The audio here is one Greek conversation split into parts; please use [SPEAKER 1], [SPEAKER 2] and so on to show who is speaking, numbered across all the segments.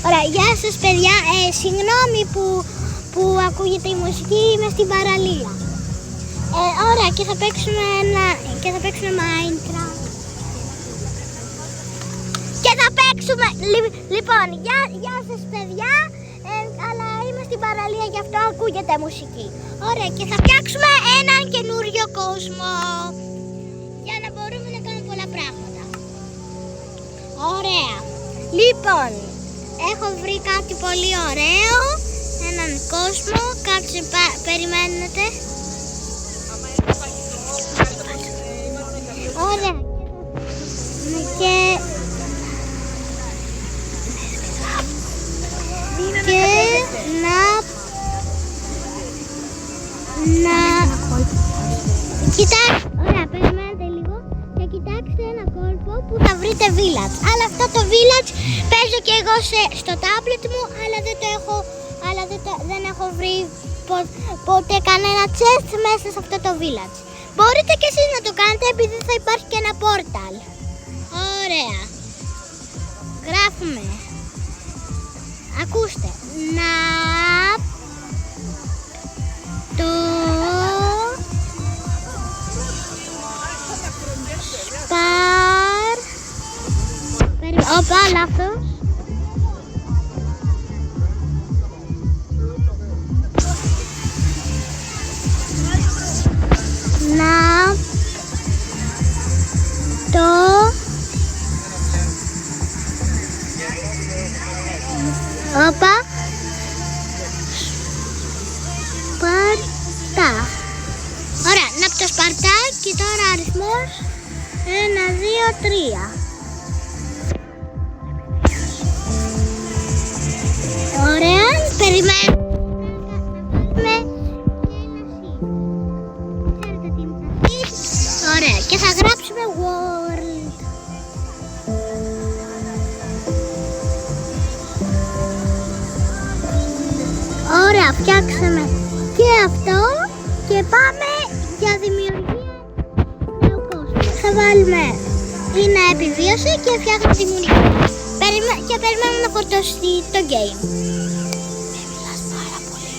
[SPEAKER 1] Ωραία, γεια σας παιδιά, συγγνώμη που ακούγεται η μουσική, είμαι στην παραλία. Ωραία, και θα παίξουμε Minecraft. Και θα παίξουμε, λοιπόν, γεια σας παιδιά, αλλά είμαι στην παραλία, γι' αυτό ακούγεται μουσική. Ωραία, και θα φτιάξουμε έναν καινούριο κόσμο, για να μπορούμε να κάνουμε πολλά πράγματα. Ωραία, λοιπόν, έχω βρει κάτι πολύ ωραίο, έναν κόσμο, κάτσε, περιμένετε. Ωραία, και κοιτάξτε, ωραία, περιμένετε λίγο και κοιτάξτε ένα κόλπο που θα βρείτε village. Αλλά αυτό το village παίζω και εγώ στο tablet μου, αλλά δεν έχω βρει ποτέ κανένα chest μέσα σε αυτό το village. Μπορείτε και εσείς να το κάνετε, επειδή θα υπάρχει και ένα portal. Ωραία. Γράφουμε. Ακούστε. Να το Όπα, λάθος. Να το Όπα Σπαρτά. Ωραία, να το Σπαρτά και τώρα αριθμός 1, 2, 3. Ωραία, περιμένουμε. Ωραία, και θα γράψουμε world. Ωραία, φτιάξαμε και αυτό και πάμε για δημιουργία νέου κόσμου. Θα βάλουμε είναι επιβίωση και φτιάχνουμε δημιουργία. Και περιμένουμε να φορτώσει το game. Με μιλάς πάρα πολύ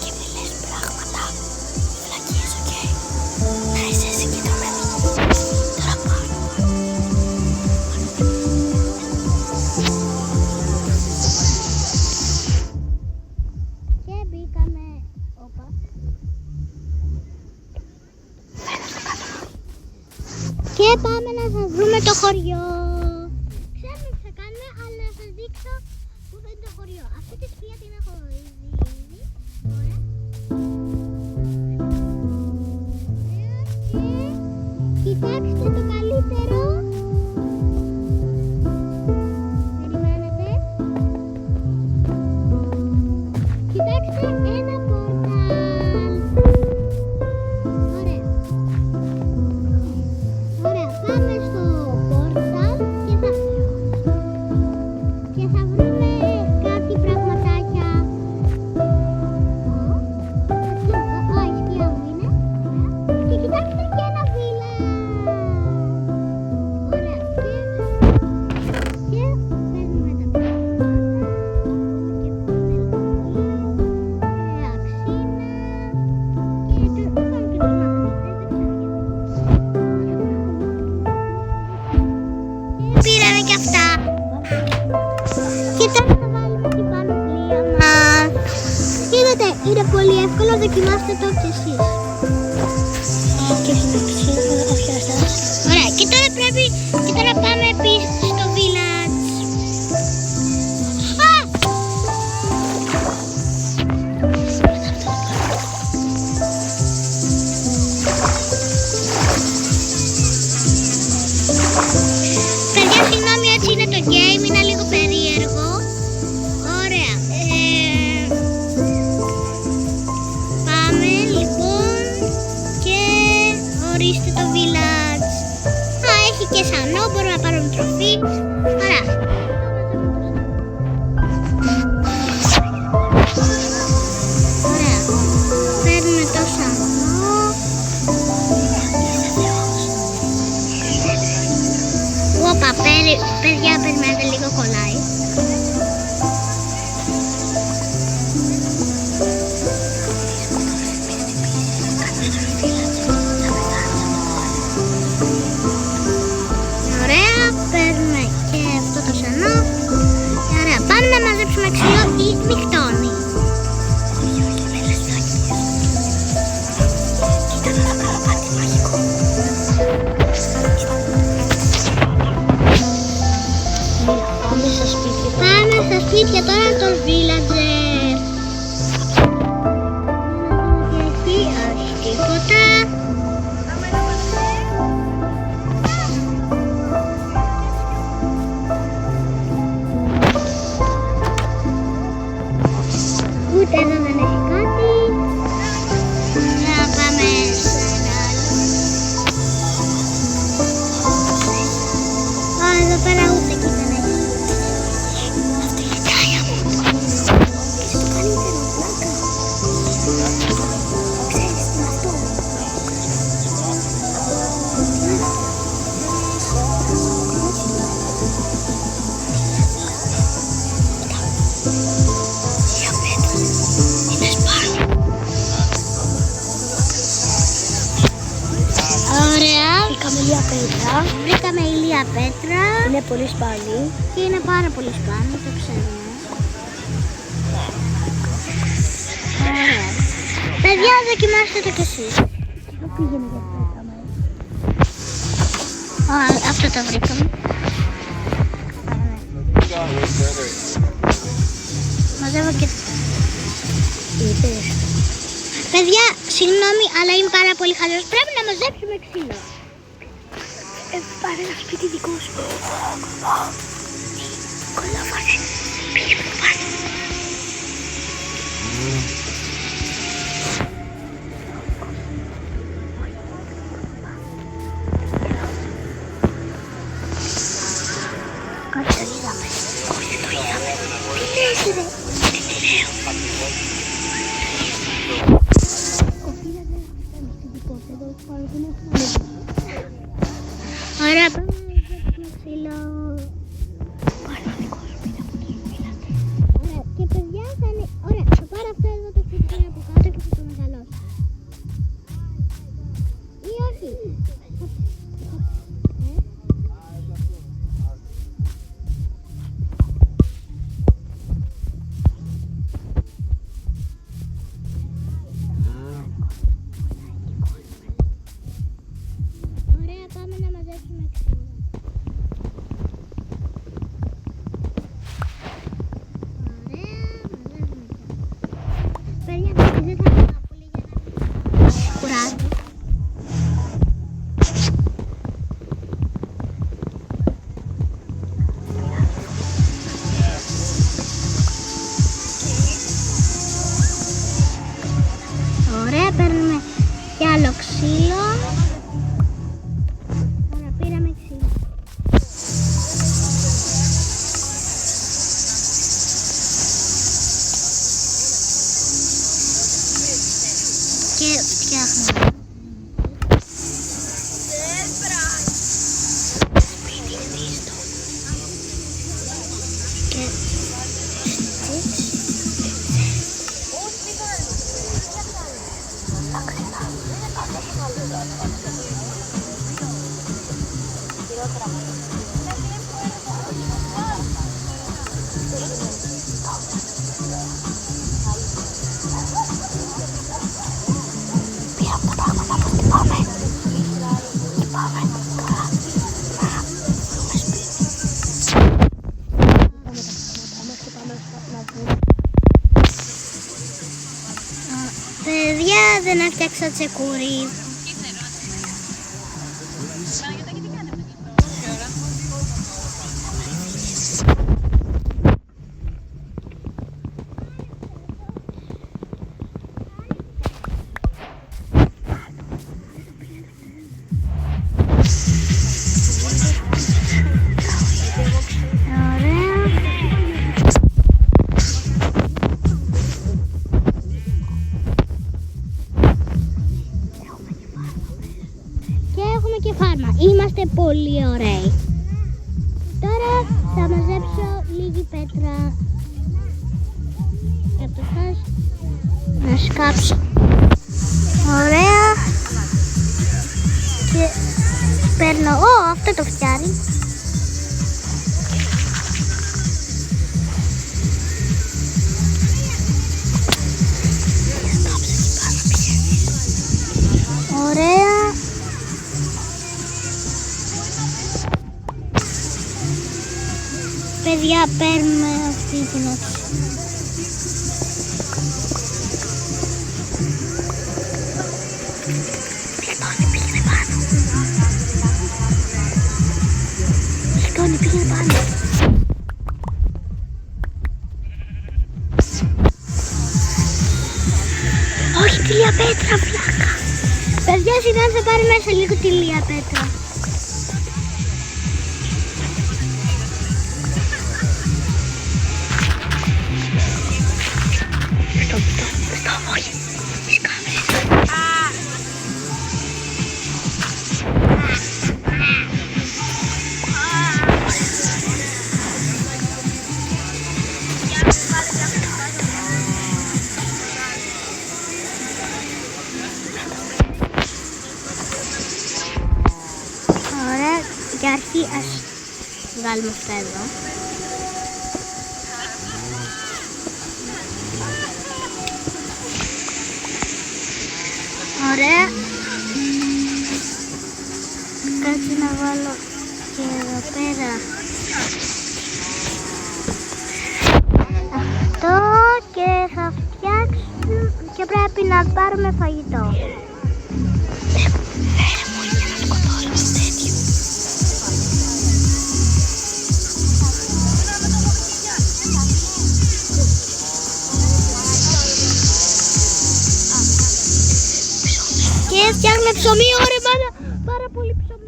[SPEAKER 1] και με λες πράγματα. Βλακίες, οκ. Να είσαι συγκεντρωμένος. Τώρα πάω. Και μπήκαμε. Όπα. Και πάμε να σας βρούμε το χωριό. Πού θα είναι το χωριό. Αυτή τη σπία την έχω ήδη. Ωραία. Και κοιτάξτε το καλύτερο. Περιμένετε. Κοιτάξτε ένα πόρταλ. Ωραία. Ωραία, πάμε στο πόρταλ και θα βρούμε κάτι πραγματάκια. Η σκιά μου είναι. Και κοιτάξτε και ένα βίλα. Ωραία. Και παίρνουμε τα πράγματα. Και πάμε αξίνα. Και πάμε και τους μαγνήτες. Πήραμε και αυτά. Και τώρα θα βάλουμε την πανοπλία μας. Είδατε, είναι πολύ εύκολο, δοκιμάστε το και εσείς. Ωραία, και τώρα πάμε πίσω στο village. Παιδιά, συγγνώμη, έτσι είναι το game, είναι λίγο περίεργο. Ωραία. Πάμε λοιπόν. Πάμε στα σπίτια. Πάμε στα σπίτια τώρα των villagers. Εκεί, όχι τίποτα. Ούτε εδώ δεν έχει κάτι. Να πάμε σε ένα άλλο. Α, εδώ πέρα ούτε εκεί δεν έχει. Αυτή είναι η κάγια μου. Είσαι το καλύτερο, πλάκα. Ξέρεις τι είναι αυτό. Βρήκαμε ηλία πέτρα. Είναι πολύ σπάνι. Και είναι πάρα πολύ σπάνι, το ξέρουμε. Ωραία. Παιδιά, δοκιμάστε το κι εσείς. Εδώ πήγαινε για πέτρα. Αυτό το βρήκαμε. Μαζεύω και... Παιδιά, συγγνώμη, αλλά είμαι πάρα πολύ χαλός. Πρέπει να μαζέψουμε ξύλο. Πάρε ένα σπίτι δικό σου. Κολόφανε. Πήγε με το πάνω. Κάτι το είδαμε. Όχι, το είδαμε. Τι λες ρε. Τι λέω. Κοφίδα δεν είναι σπιτικό. Εδώ πάρω την έχουμε. Ωραία, πάμε να ζητήσουμε ξύλο. Πάρε το δικό σου, πείτε από τους φύλακες. Ωραία, και παιδιά θα είναι... Ωραία, θα πάρω αυτό εδώ το σπίτι από κάτω και θα το μεγαλώσω. Ή όχι. Ωραία, πάμε να μαζέψουμε ξύλο. Ωραία, μαζεύουμε. Παιδιά, δεν θα πάω πολύ για να μην κουράζω. Ωραία, παίρνουμε κι άλλο ξύλο. Ωραία, πήραμε ξύλο. Και φτιάχνουμε. Σπίτι μίστο. Και πήρα τα πράγματα που την πάμε. Και πάμε τώρα να βρούμε σπίτι. Παιδιά, δεν έφτιαξα τσεκούρι. Και φάρμα. Είμαστε πολύ ωραίοι. Τώρα θα μαζέψω λίγη πέτρα και καταρχάς να σκάψω. Ωραία. Και παίρνω, αυτό το φτιάρι. Ωραία. Παιδιά, παίρνουμε αυτή την όψη. Πήγαινε πάνω. Σκόνη, πήγαινε πάνω. Όχι, τη Λία Πέτρα, φλάκα. Παιδιά, σιγά θα πάρει μέσα λίγο τη Λία Πέτρα. Όχι. Τις κάμερες. Ωραία, για αρχή ας βγάλουμε αυτά εδώ. Ωραία. Κάτσε να βάλω και εδώ πέρα αυτό και θα φτιάξουμε και πρέπει να πάρουμε φαγητό. Φέρε μου για να σκοτώσουμε τέτοιο. Και φτιάχνουμε ψωμί, ωραία μάνα, πάρα πολύ ψωμί.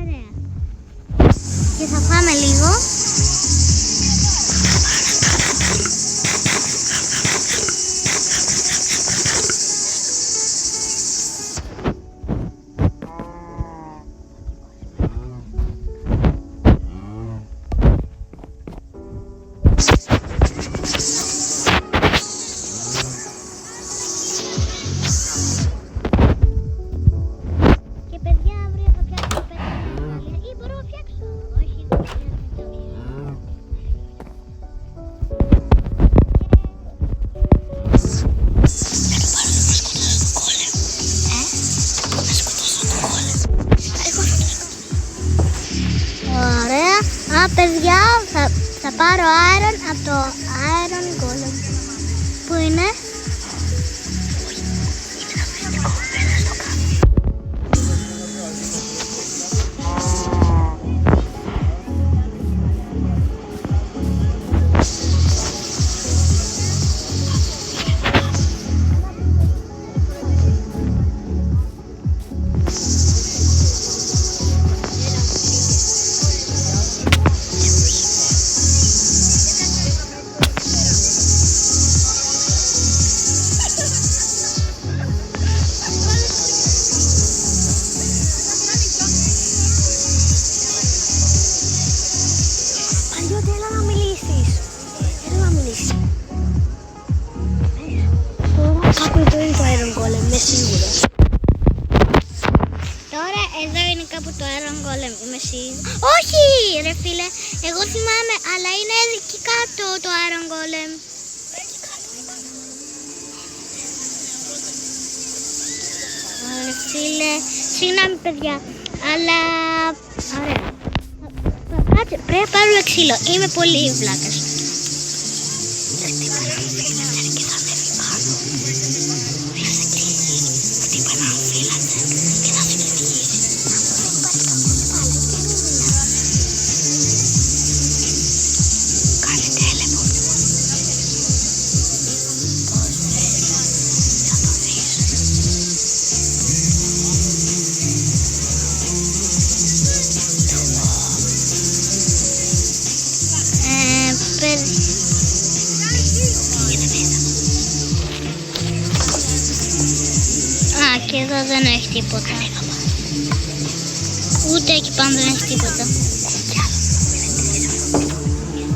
[SPEAKER 1] Ωραία. Και θα φάμε λίγο. Παιδιά, θα πάρω iron από το Iron Golem. Πού είναι? Τώρα εδώ είναι κάπου το Iron Golem, είμαι σίγουρη. Όχι ρε φίλε, εγώ θυμάμαι, αλλά είναι εκεί κάτω το Iron Golem. Ωραία φίλε, συγγνώμη παιδιά, αλλά ωραία. Κάτσε, πρέπει να πάρουμε ξύλο, είμαι πολύ βλάκας. Και εδώ δεν έχει τίποτα. Ούτε εκεί πάνω δεν έχει τίποτα.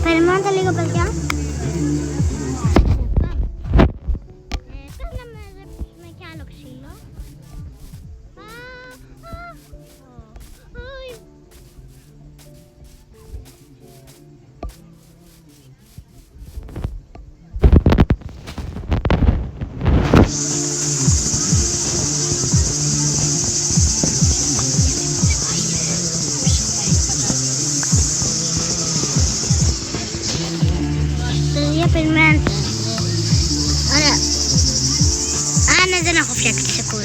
[SPEAKER 1] Περιμένετε λίγο παιδιά. Πρέπει να μαζέψουμε κι άλλο ξύλο. περιμένετε. Ωραία. Α, ναι, δεν έχω φτιάξει τη σακούλα.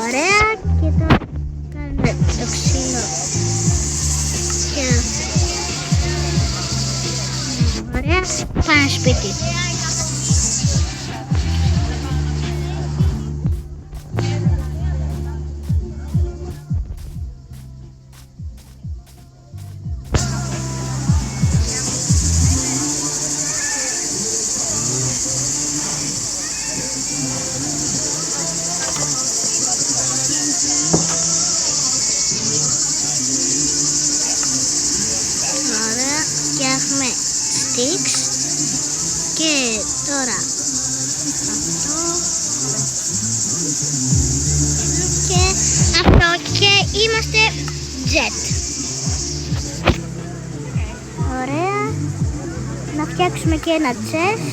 [SPEAKER 1] Ωραία, και τώρα κάνουμε το ξύλο. Ωραία, πάμε σπίτι. Φτιάχνουμε sticks και τώρα αυτό και είμαστε jet. Ωραία, να φτιάξουμε και ένα chest.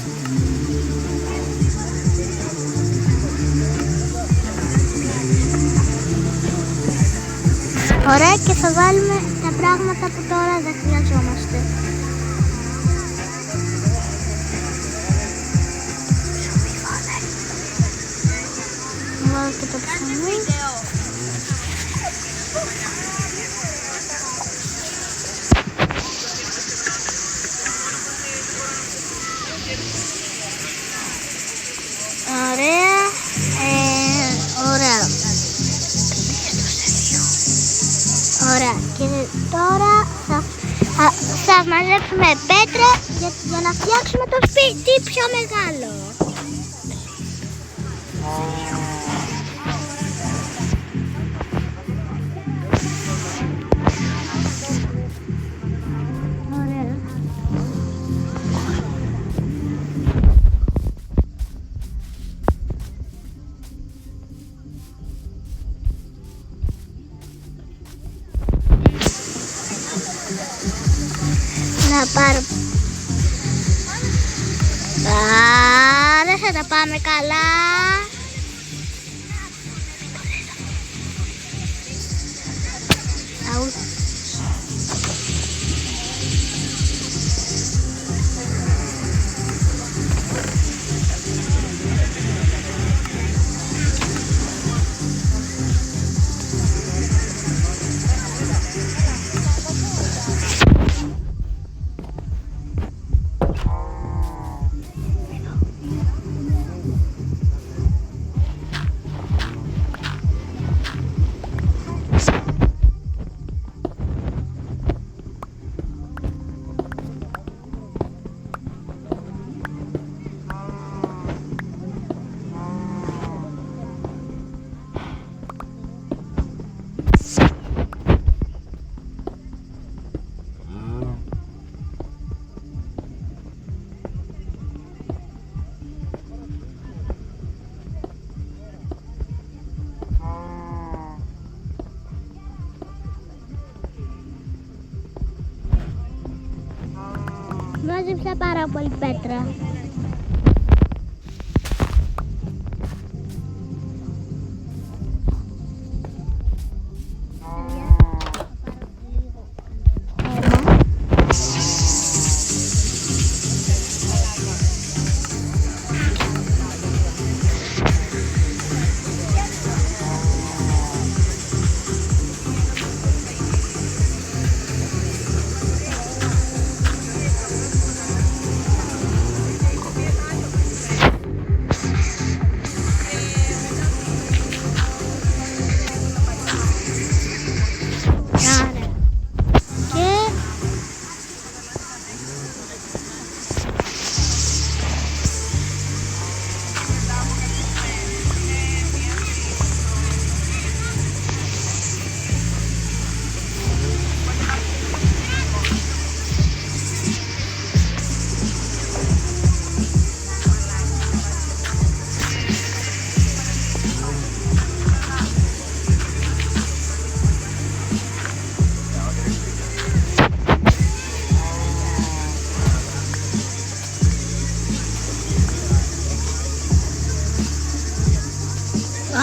[SPEAKER 1] Ωραία, και θα βάλουμε τα πράγματα που τώρα δεν χρειαζόμαστε. Βάλω και το ψωμί. Ωραία, ωραία. Ωραία, και τώρα θα μαζέψουμε πέτρα για να φτιάξουμε το σπίτι πιο μεγάλο. Ωραία. Να πάρω. Δεν θα τα πάμε καλά. Μάζεψα πάρα πολύ πέτρα.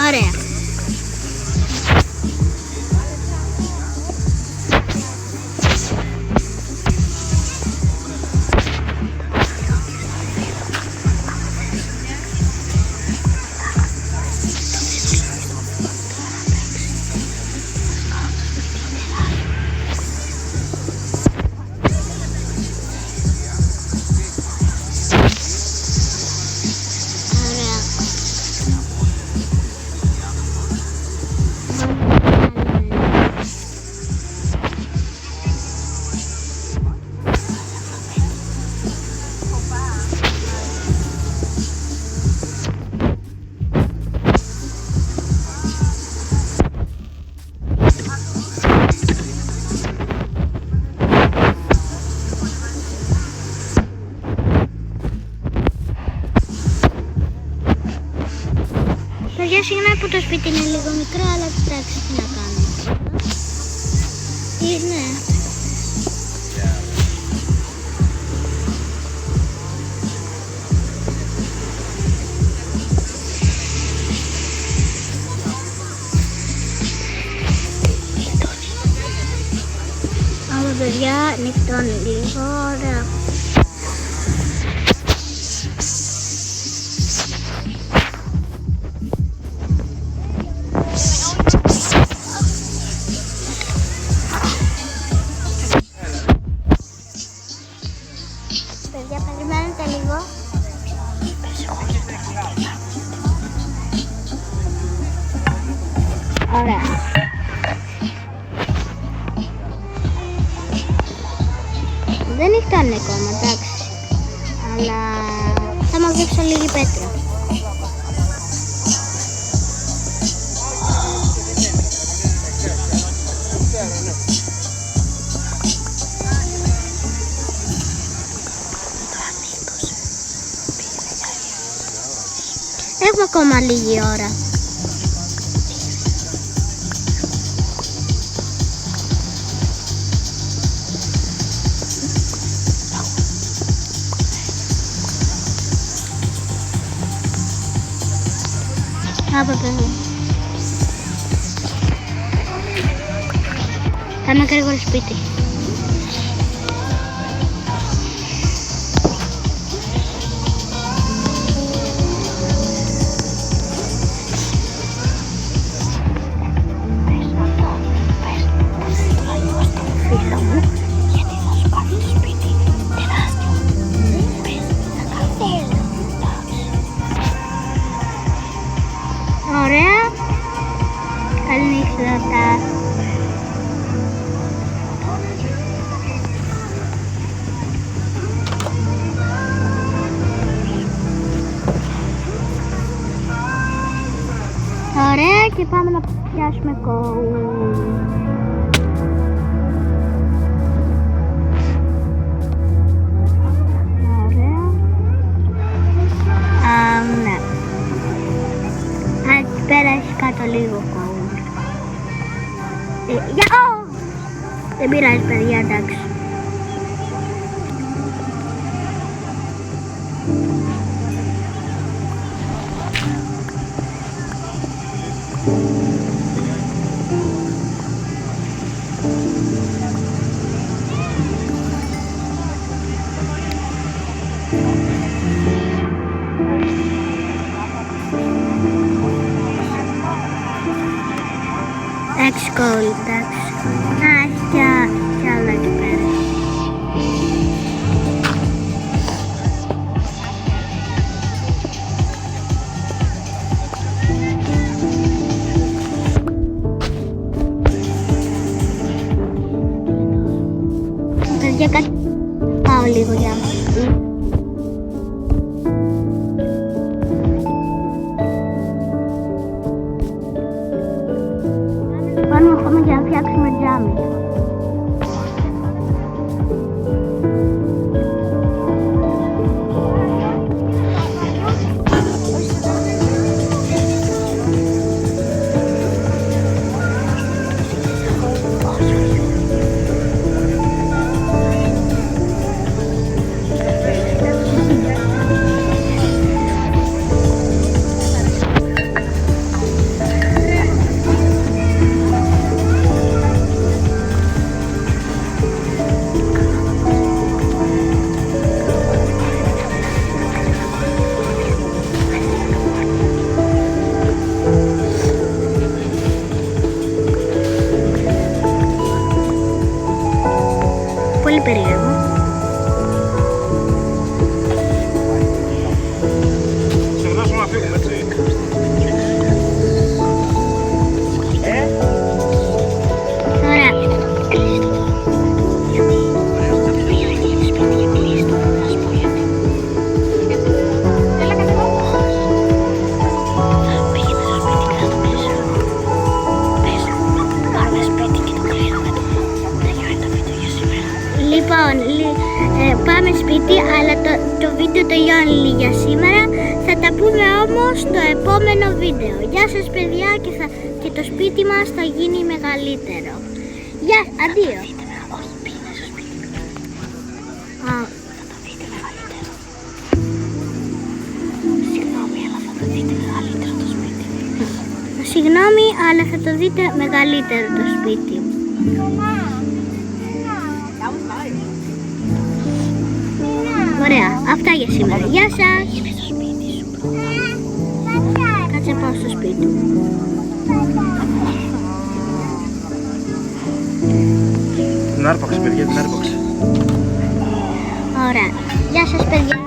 [SPEAKER 1] Ωραία. Παιδιά, συγγνώμη που το σπίτι είναι λίγο μικρό, αλλά εντάξει, τι να κάνουμε. Είναι. Άμα παιδιά, νυχτώνει λίγο, ωραία. Παιδιά, περιμένετε λίγο. Ωραία. Δεν νυχτώνει ακόμα, εντάξει. Αλλά θα μαζέψω λίγη πέτρα. Έχουμε ακόμα λίγη ώρα. Από παιδί. Θα είμαι γρήγορα σπίτι. Ωραία. Καλή νύχτα. Ωραία, και πάμε να πιάσουμε κόου. Ωραία. Ναι. Εκεί πέρα έχει κάτω λίγο κόου. Δεν πειράζει παιδιά, εντάξει. Εντάξει κόλλη, εντάξει. Έχει κι άλλα εκεί πέρα. Παιδιά, κάτι πάω λίγο για μας. Πάμε ακόμα για να φτιάξουμε τζάμι. περίεργο.
[SPEAKER 2] Σε γνώσουμε να φύγουμε, έτσι.
[SPEAKER 1] Ωραία. Λοιπόν, πάμε σπίτι, αλλά το βίντεο τελειώνει για σήμερα. Θα τα πούμε όμως στο επόμενο βίντεο. Γεια σας παιδιά, και το σπίτι μας θα γίνει μεγαλύτερο. Γεια, αντίο.
[SPEAKER 3] Όχι, πήγαινε στο σπίτι.
[SPEAKER 1] Α,
[SPEAKER 3] Θα το δείτε μεγαλύτερο. Συγγνώμη, αλλά θα το δείτε μεγαλύτερο το σπίτι.
[SPEAKER 1] συγγνώμη, αλλά θα το δείτε μεγαλύτερο το σπίτι. Ωραία, αυτά για σήμερα. Γεια σας.
[SPEAKER 3] Είναι στο σπίτι σου.
[SPEAKER 1] Κάτσε πάω στο σπίτι.
[SPEAKER 2] Την άρπαξε, παιδιά, την άρπαξε.
[SPEAKER 1] Ωραία. Γεια σας παιδιά.